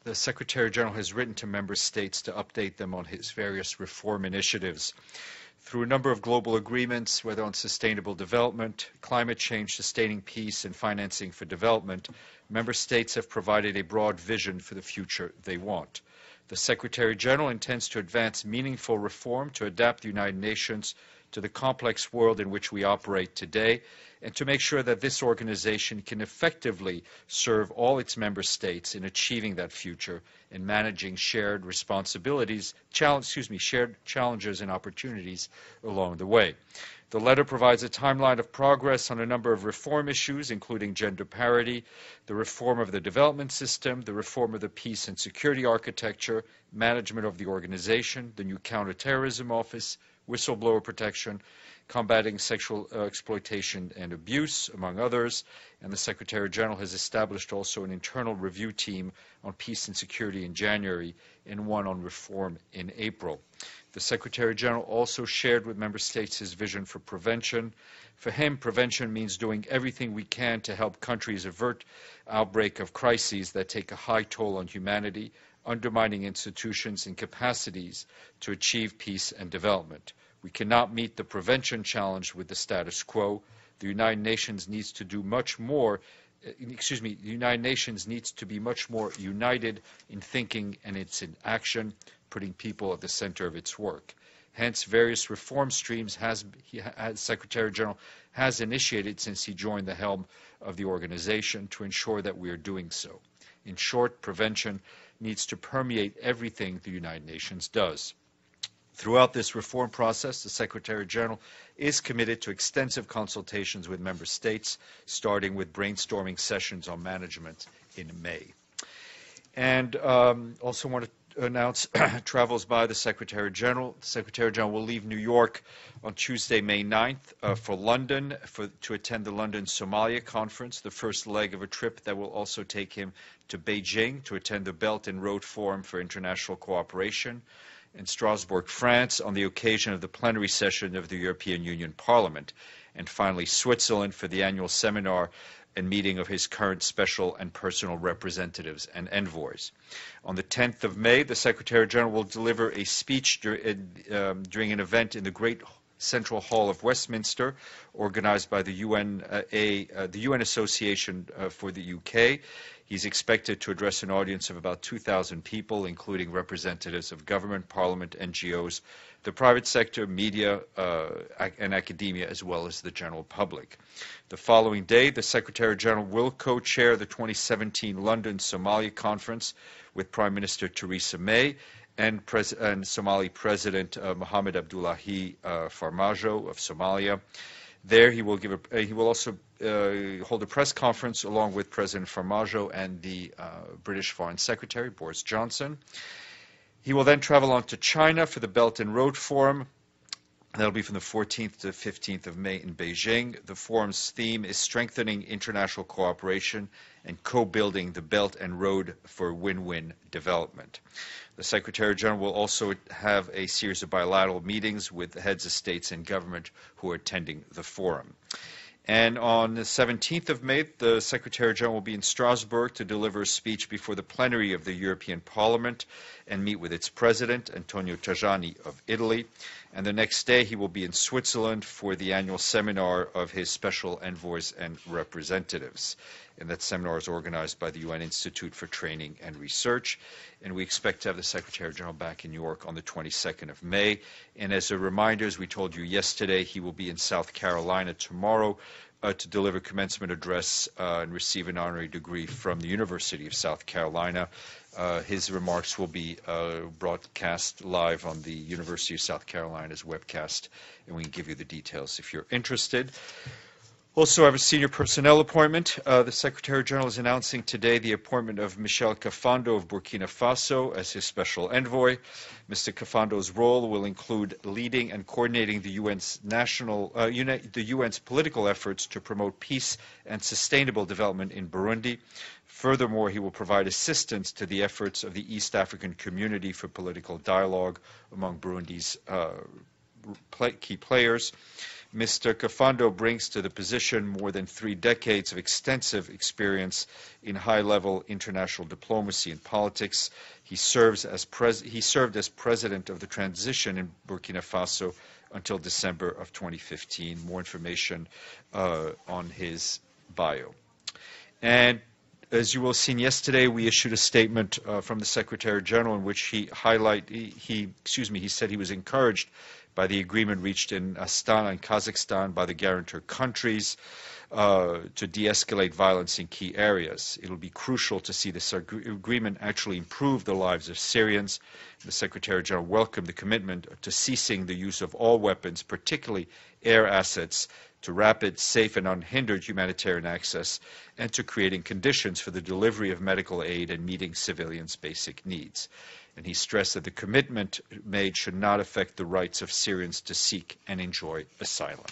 the Secretary General has written to member states to update them on his various reform initiatives. Through a number of global agreements, whether on sustainable development, climate change, sustaining peace, and financing for development, member states have provided a broad vision for the future they want. The Secretary General intends to advance meaningful reform to adapt the United Nations to the complex world in which we operate today, and to make sure that this organization can effectively serve all its member states in achieving that future and managing shared responsibilities, shared challenges and opportunities along the way. The letter provides a timeline of progress on a number of reform issues, including gender parity, the reform of the development system, the reform of the peace and security architecture, management of the organization, the new counterterrorism office, whistleblower protection, combating sexual exploitation and abuse, among others. And the Secretary General has established also an internal review team on peace and security in January and one on reform in April. The Secretary General also shared with member states his vision for prevention. For him, prevention means doing everything we can to help countries avert outbreak of crises that take a high toll on humanity, undermining institutions and capacities to achieve peace and development. We cannot meet the prevention challenge with the status quo. The United Nations needs to do much more. The United Nations needs to be much more united in thinking and in action, putting people at the center of its work. Hence, various reform streams Secretary General has initiated since he joined the helm of the organization to ensure that we are doing so. In short, prevention needs to permeate everything the United Nations does. Throughout this reform process, the Secretary General is committed to extensive consultations with member states, starting with brainstorming sessions on management in May. And also want to announce travels by the Secretary General. The Secretary General will leave New York on Tuesday, May 9th for London to attend the London Somalia Conference, the first leg of a trip that will also take him to Beijing to attend the Belt and Road Forum for International Cooperation, in Strasbourg, France, on the occasion of the plenary session of the European Union Parliament, and finally Switzerland for the annual seminar and meeting of his current special and personal representatives and envoys. On the 10th of May, the Secretary General will deliver a speech during an event in the Great Central Hall of Westminster, organized by the UN Association for the UK. He's expected to address an audience of about 2,000 people, including representatives of government, parliament, NGOs, the private sector, media, and academia, as well as the general public. The following day, the Secretary General will co-chair the 2017 London Somalia Conference with Prime Minister Theresa May and Somali President Mohamed Abdullahi Farmajo of Somalia. There, he will also hold a press conference along with President Farmajo and the British Foreign Secretary, Boris Johnson. He will then travel on to China for the Belt and Road Forum. That'll be from the 14th to 15th of May in Beijing. The forum's theme is strengthening international cooperation and co-building the Belt and Road for win-win development. The Secretary General will also have a series of bilateral meetings with the heads of states and government who are attending the forum. And on the 17th of May, the Secretary General will be in Strasbourg to deliver a speech before the plenary of the European Parliament and meet with its president, Antonio Tajani of Italy. And the next day, he will be in Switzerland for the annual seminar of his special envoys and representatives. And that seminar is organized by the UN Institute for Training and Research. And we expect to have the Secretary General back in New York on the 22nd of May. And as a reminder, as we told you yesterday, he will be in South Carolina tomorrow to deliver commencement address and receive an honorary degree from the University of South Carolina. His remarks will be broadcast live on the University of South Carolina's webcast, and we can give you the details if you're interested. Also, I have a senior personnel appointment. The Secretary General is announcing today the appointment of Michel Kafando of Burkina Faso as his special envoy. Mr. Kafando's role will include leading and coordinating the UN's political efforts to promote peace and sustainable development in Burundi. Furthermore, he will provide assistance to the efforts of the East African Community for political dialogue among Burundi's key players. Mr. Kafando brings to the position more than 3 decades of extensive experience in high-level international diplomacy and politics. He served as president of the transition in Burkina Faso until December of 2015. More information on his bio. And as you will have seen yesterday, we issued a statement from the Secretary General in which he said he was encouraged by the agreement reached in Astana and Kazakhstan by the guarantor countries to de-escalate violence in key areas. It will be crucial to see this agreement actually improve the lives of Syrians. The Secretary General welcomed the commitment to ceasing the use of all weapons, particularly air assets, to rapid, safe and unhindered humanitarian access, and to creating conditions for the delivery of medical aid and meeting civilians' basic needs. And he stressed that the commitment made should not affect the rights of Syrians to seek and enjoy asylum.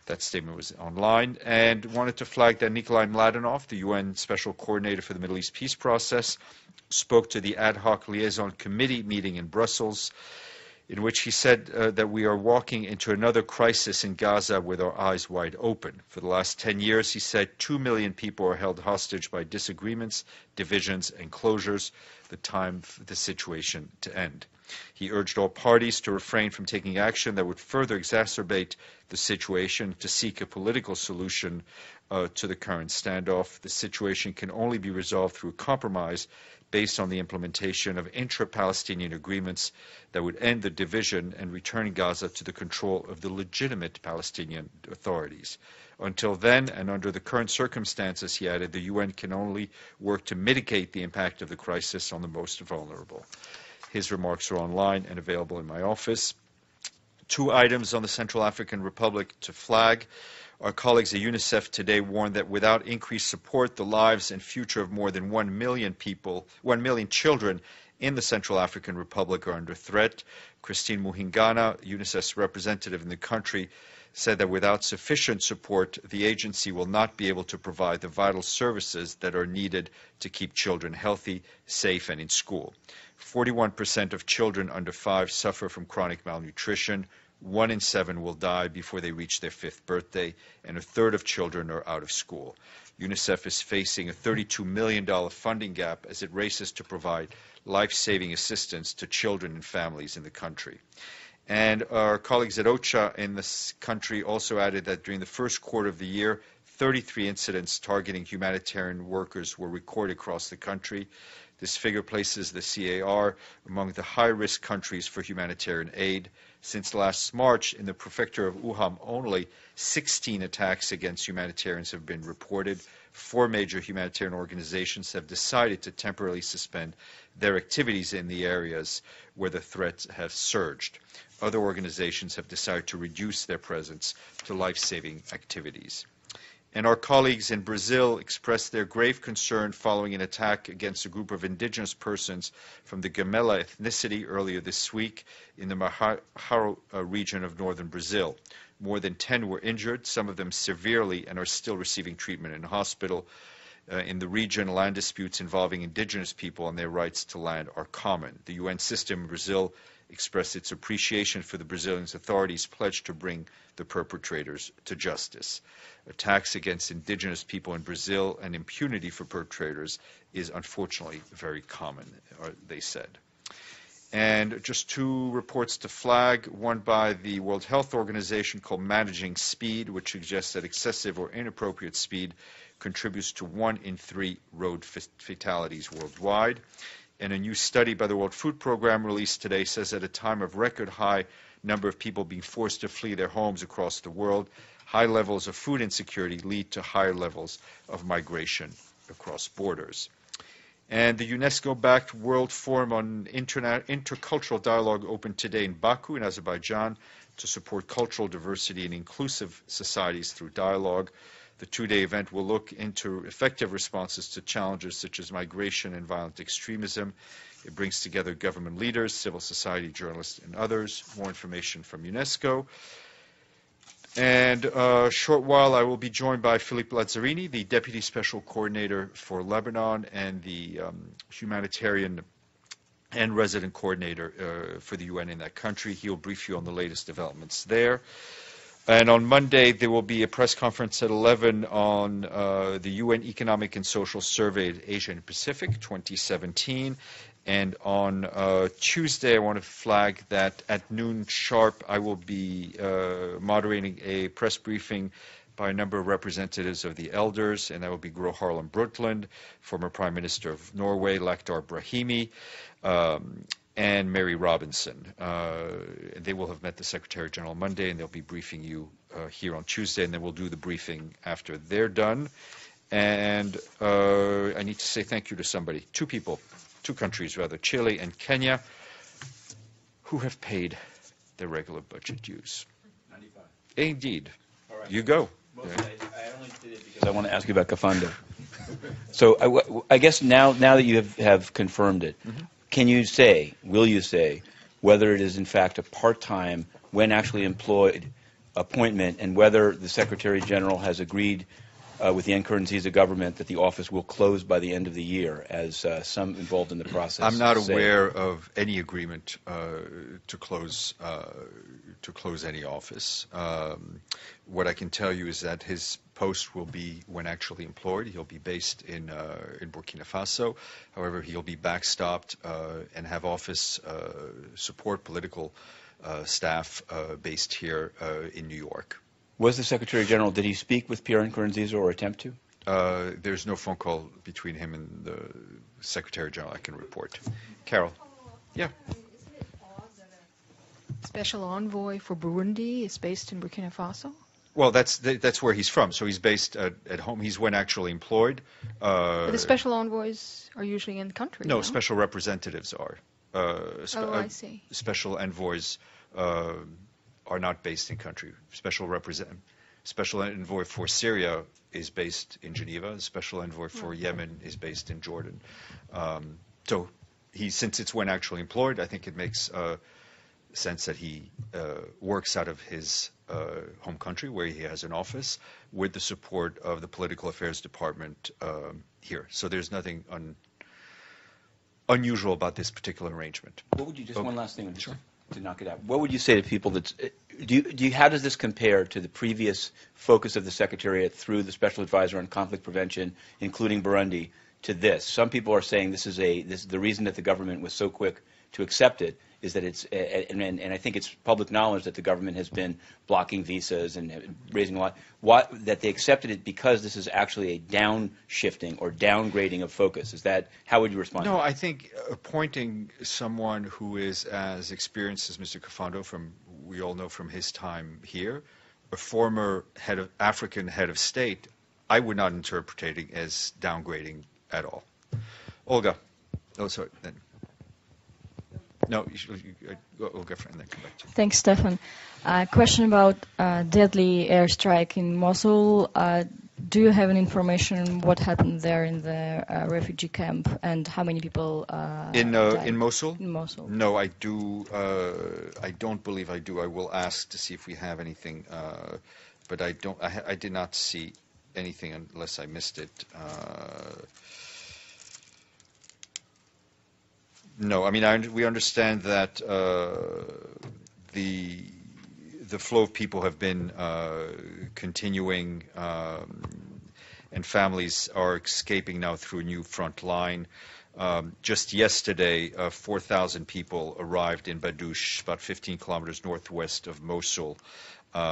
That statement was online. And wanted to flag that Nikolai Mladenov, the UN Special Coordinator for the Middle East Peace Process, spoke to the Ad Hoc Liaison Committee meeting in Brussels, in which he said that we are walking into another crisis in Gaza with our eyes wide open. For the last 10 years, he said, 2 million people are held hostage by disagreements, divisions, and closures. The time for the situation to end. He urged all parties to refrain from taking action that would further exacerbate the situation, to seek a political solution to the current standoff. The situation can only be resolved through compromise based on the implementation of intra-Palestinian agreements that would end the division and return Gaza to the control of the legitimate Palestinian authorities. Until then, and under the current circumstances, he added, the UN can only work to mitigate the impact of the crisis on the most vulnerable. His remarks are online and available in my office. 2 items on the Central African Republic to flag. Our colleagues at UNICEF today warned that without increased support, the lives and future of more than 1 million children in the Central African Republic are under threat. Christine Muhingana, UNICEF's representative in the country, said that without sufficient support, the agency will not be able to provide the vital services that are needed to keep children healthy, safe, and in school. 41% of children under 5 suffer from chronic malnutrition. 1 in 7 will die before they reach their 5th birthday, and 1/3 of children are out of school. UNICEF is facing a $32 million funding gap as it races to provide life-saving assistance to children and families in the country. And our colleagues at OCHA in this country also added that during the first quarter of the year, 33 incidents targeting humanitarian workers were recorded across the country. This figure places the CAR among the high-risk countries for humanitarian aid. Since last March, in the prefecture of Wuhan only, 16 attacks against humanitarians have been reported. 4 major humanitarian organizations have decided to temporarily suspend their activities in the areas where the threats have surged. Other organizations have decided to reduce their presence to life-saving activities. And our colleagues in Brazil expressed their grave concern following an attack against a group of indigenous persons from the Gamela ethnicity earlier this week in the Maharo region of northern Brazil. More than 10 were injured, some of them severely, and are still receiving treatment in hospital. In the region, land disputes involving indigenous people and their rights to land are common. The UN system in Brazil expressed its appreciation for the Brazilian authorities' pledge to bring the perpetrators to justice. Attacks against indigenous people in Brazil and impunity for perpetrators is unfortunately very common, they said. And just 2 reports to flag, one by the World Health Organization called Managing Speed, which suggests that excessive or inappropriate speed contributes to 1 in 3 road fatalities worldwide. And a new study by the World Food Programme released today says at a time of record high number of people being forced to flee their homes across the world, high levels of food insecurity lead to higher levels of migration across borders. And the UNESCO-backed World Forum on Intercultural Dialogue opened today in Baku in Azerbaijan to support cultural diversity and inclusive societies through dialogue. The 2-day event will look into effective responses to challenges such as migration and violent extremism. It brings together government leaders, civil society, journalists, and others. More information from UNESCO. And a short while, I will be joined by Philippe Lazzarini, the Deputy Special Coordinator for Lebanon and the humanitarian and resident coordinator for the UN in that country. He will brief you on the latest developments there. And on Monday, there will be a press conference at 11 on the UN Economic and Social Survey of Asia and Pacific 2017. And on Tuesday, I want to flag that at noon sharp, I will be moderating a press briefing by a number of representatives of the elders, and that will be Gro Harlem Brundtland, former Prime Minister of Norway, Lakhdar Brahimi, and Mary Robinson. They will have met the Secretary General on Monday, and they'll be briefing you here on Tuesday, and then we'll do the briefing after they're done. And I need to say thank you to somebody, two countries rather, Chile and Kenya, who have paid their regular budget dues. 95. Indeed. All right. You go. I only did it because I want to ask you about Kafando. So I guess now that you have confirmed it, will you say, whether it is in fact a part-time, when actually employed appointment, and whether the Secretary General has agreed with the Nkurunziza government that the office will close by the end of the year, as some involved in the process I'm not say? aware of any agreement to close any office. What I can tell you is that his post will be, when actually employed, he'll be based in Burkina Faso. However, he'll be backstopped and have office support, political staff based here in New York. Was the Secretary General, did he speak with Pierre Nkurunziza or attempt to? There's no phone call between him and the Secretary General I can report. Carol? Yeah. Isn't it odd that a special envoy for Burundi is based in Burkina Faso? Well, that's where he's from. So he's based at home. He's when actually employed. But the special envoys are usually in the country. No, special representatives are. I see. Special envoys are not based in country. Special envoy for Syria is based in Geneva. Special envoy for Yemen is based in Jordan. So since it's when actually employed, I think it makes sense that he works out of his home country where he has an office with the support of the Political Affairs Department here. So there's nothing unusual about this particular arrangement. What would you, just one last thing, Sure. To knock it out. What would you say to people how does this compare to the previous focus of the Secretariat through the Special Advisor on Conflict Prevention, including Burundi, to this? Some people are saying this is the reason that the government was so quick to accept it is that it's, and I think it's public knowledge that the government has been blocking visas and raising a lot, that they accepted it because this is actually a downshifting or downgrading of focus. Is that, how would you respond to that? No, I think appointing someone who is as experienced as Mr. Kafando, we all know from his time here, a former African head of state, I would not interpret it as downgrading at all. Olga. Oh, sorry. Then. No, we'll go for it and then come back to you. Thanks, Stéphane. Question about deadly airstrike in Mosul. Do you have any information on what happened there in the refugee camp and how many people died? In Mosul? In Mosul. No, I do. I don't believe I do. I will ask to see if we have anything, but I don't. I did not see anything unless I missed it. No, I mean, we understand that the flow of people have been continuing, and families are escaping now through a new front line. Just yesterday, 4,000 people arrived in Badouche, about 15 kilometers northwest of Mosul,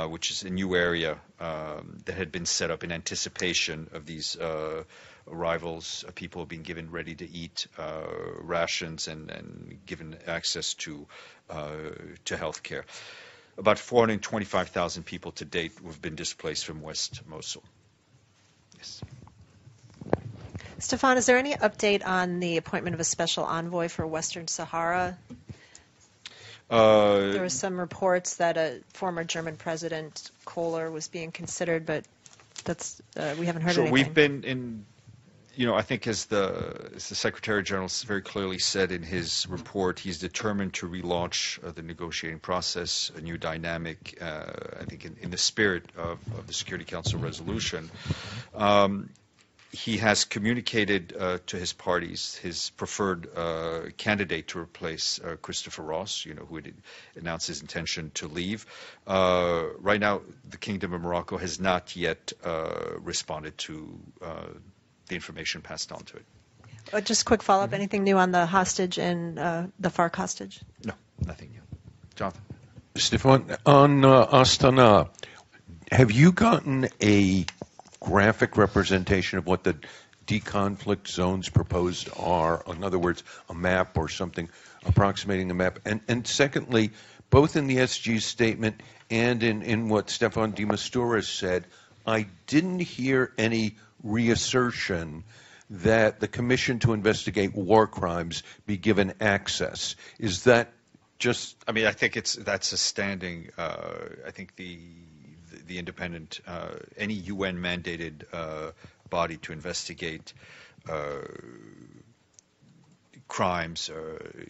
which is a new area that had been set up in anticipation of these arrivals. People have been given ready-to-eat rations and given access to health care. About 425,000 people to date have been displaced from West Mosul. Yes. Stéphane, is there any update on the appointment of a special envoy for Western Sahara? There were some reports that a former German president, Kohler, was being considered, but that's we haven't heard anything. We've been in, I think as the Secretary General very clearly said in his report, he's determined to relaunch the negotiating process, a new dynamic, I think in the spirit of the Security Council resolution. he has communicated to his parties his preferred candidate to replace Christopher Ross, who had announced his intention to leave. Right now, the Kingdom of Morocco has not yet responded to the information passed on to it. Just a quick follow-up. Anything new on the hostage and the FARC hostage? No, nothing new. Jonathan? Stéphane, on Astana, have you gotten a graphic representation of what the deconflict zones proposed are? In other words, a map or something approximating a map. And secondly, both in the SG statement and in what Stéphane de Mistura said, I didn't hear any reassertion that the Commission to Investigate War Crimes be given access. Is that just... I mean, I think that's a standing, I think the independent, any UN mandated body to investigate crimes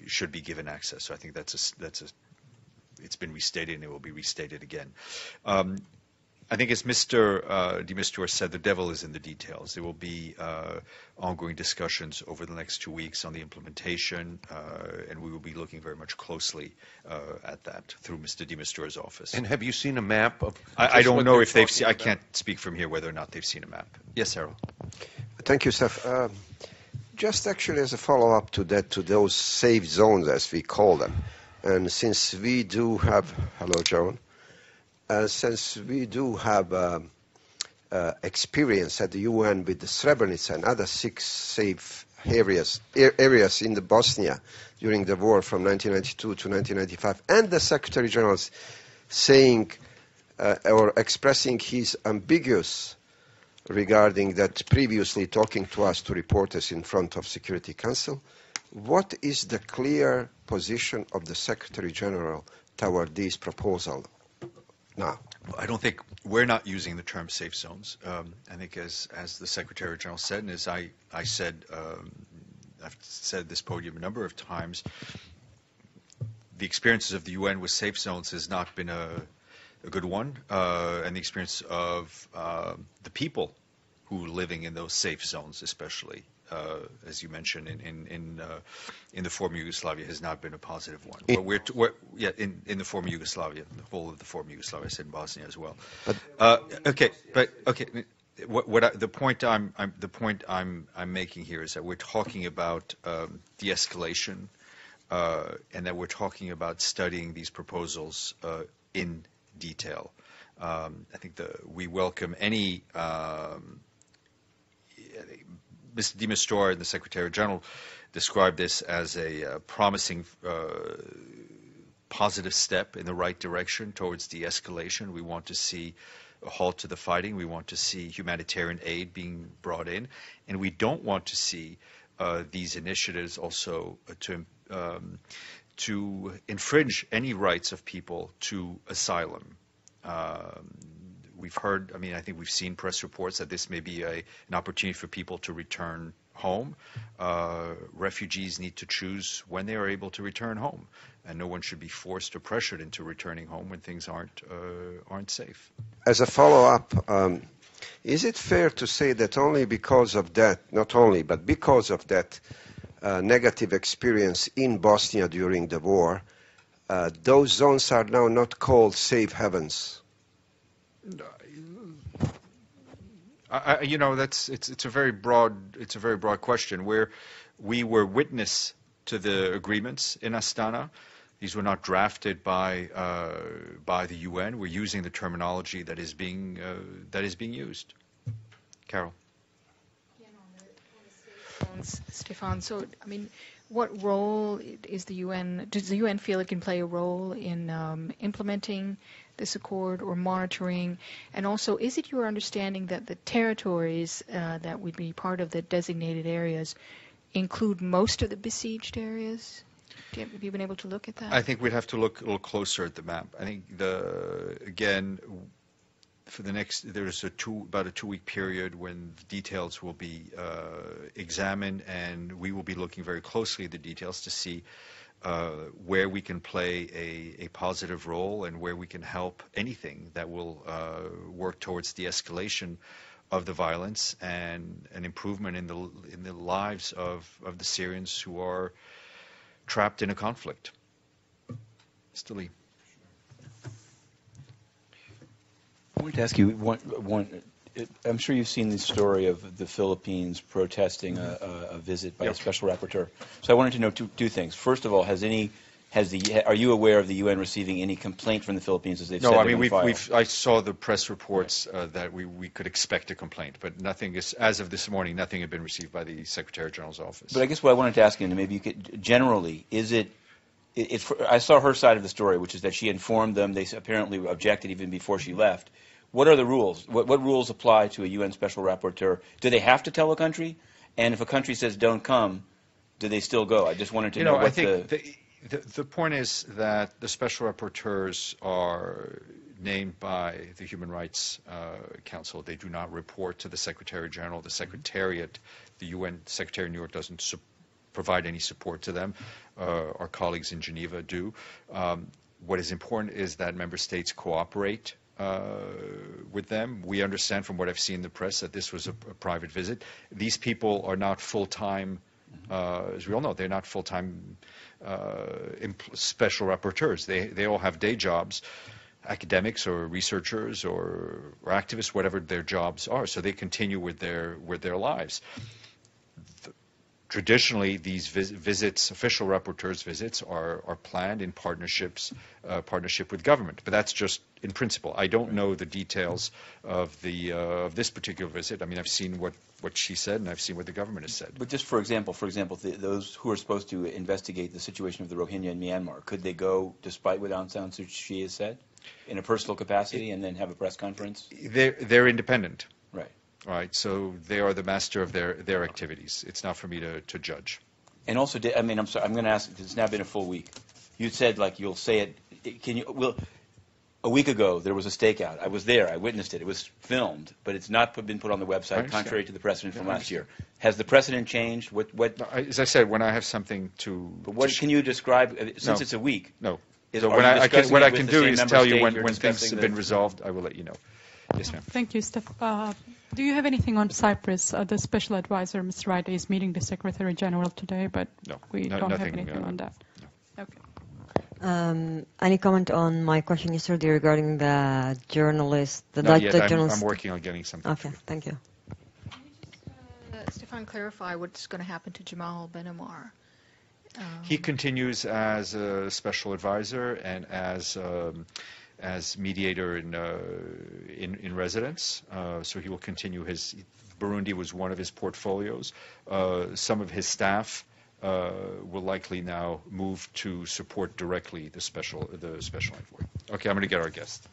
should be given access. So I think it's been restated and it will be restated again. I think as Mr. de Mistura said, the devil is in the details. There will be ongoing discussions over the next 2 weeks on the implementation, and we will be looking very much closely at that through Mr. de Mistura's office. And have you seen a map of... I don't know if they've seen... I can't speak from here whether or not they've seen a map. Yes, Harold. Thank you, Steph. Just actually as a follow-up to that, to those safe zones, as we call them, and since we do have... Hello, Joan. Since we do have experience at the UN with the Srebrenica and other 6 safe areas in the Bosnia during the war from 1992 to 1995, and the Secretary General saying or expressing his ambiguous regarding that previously talking to us, to reporters in front of Security Council, what is the clear position of the Secretary General toward this proposal? Now, I don't think we're not using the term safe zones. I think as the Secretary General said, and as I said, I've said at this podium a number of times, the experiences of the UN with safe zones has not been a good one, and the experience of the people who are living in those safe zones, especially, as you mentioned, in the former Yugoslavia, has not been a positive one. But in the former Yugoslavia, the whole of the former Yugoslavia, I said in Bosnia as well. The point I'm making here is that we're talking about de-escalation, and that we're talking about studying these proposals in detail. I think we welcome any. Mr. de Mistura and the Secretary General described this as a promising, positive step in the right direction towards de-escalation. We want to see a halt to the fighting. We want to see humanitarian aid being brought in, and we don't want to see these initiatives also to infringe any rights of people to asylum. We've heard, I think we've seen press reports that this may be an opportunity for people to return home. Refugees need to choose when they are able to return home, and no one should be forced or pressured into returning home when things aren't safe. As a follow-up, is it fair to say that only because of that, not only, but because of that negative experience in Bosnia during the war, those zones are now not called safe havens? It's a very broad question. Where we were witness to the agreements in Astana, these were not drafted by the UN. We're using the terminology that is being used. Carol. Stéphane, so what role does the UN feel it can play a role in implementing this accord or monitoring? And also, is it your understanding that the territories that would be part of the designated areas include most of the besieged areas? Have you been able to look at that? I think we'd have to look a little closer at the map. I think for the next, there's about a 2-week period when the details will be examined, and we will be looking very closely at the details to see where we can play a positive role and where we can help anything that will work towards de-escalation of the violence and an improvement in the lives of the Syrians who are trapped in a conflict. Mr. Lee. I wanted to ask you I'm sure you've seen the story of the Philippines protesting a visit by a special rapporteur. So I wanted to know two things. First of all, are you aware of the UN receiving any complaint from the Philippines as they've said? No, I mean I saw the press reports that we could expect a complaint, but nothing is, as of this morning, nothing had been received by the Secretary General's office. But I guess what I wanted to ask you, and maybe you could generally, I saw her side of the story, which is that she informed them. They apparently objected even before she left. What are the rules? What rules apply to a UN special rapporteur? Do they have to tell a country? And if a country says don't come, do they still go? I just wanted to know what I think the point is that the special rapporteurs are named by the Human Rights Council. They do not report to the Secretary General. The Secretariat, the UN Secretary in New York doesn't provide any support to them. Our colleagues in Geneva do. What is important is that member states cooperate with them. We understand from what I've seen in the press that this was a private visit. These people are not full-time, as we all know, they're not full-time special rapporteurs. They all have day jobs, academics or researchers or activists, whatever their jobs are. So they continue with their lives. Traditionally, these visits, official rapporteurs' visits, are planned in partnership with government. But that's just in principle. I don't know the details of this particular visit. I mean, I've seen what she said, and I've seen what the government has said. But just for example, those who are supposed to investigate the situation of the Rohingya in Myanmar, could they go despite what Aung San Suu Kyi has said, in a personal capacity, and then have a press conference? They're independent. Right. Right, so they are the master of their activities. It's not for me to judge. And also, I'm sorry, I'm going to ask, because it's now been a full week. You said, you'll say it. A week ago, there was a stakeout. I was there. I witnessed it. It was filmed, but it's not been put on the website, contrary to the precedent from last year. Has the precedent changed? As I said, when I have something to... But can you describe, since it's a week? No. So what I can do is tell you when things have been resolved, I will let you know. Yes, ma'am. Thank you, Steph. Do you have anything on Cyprus? The special advisor, Mr. Wright, is meeting the Secretary General today, but we don't have anything on that. No. Okay. Any comment on my question yesterday regarding the journalist? Not yet. I'm working on getting something. Okay, thank you. Can you just, Stéphane, clarify what's going to happen to Jamal Ben-Ammar? He continues as a special advisor and as mediator in residence, so he will continue Burundi was one of his portfolios. Some of his staff will likely now move to support directly the special envoy. Okay, I'm going to get our guest.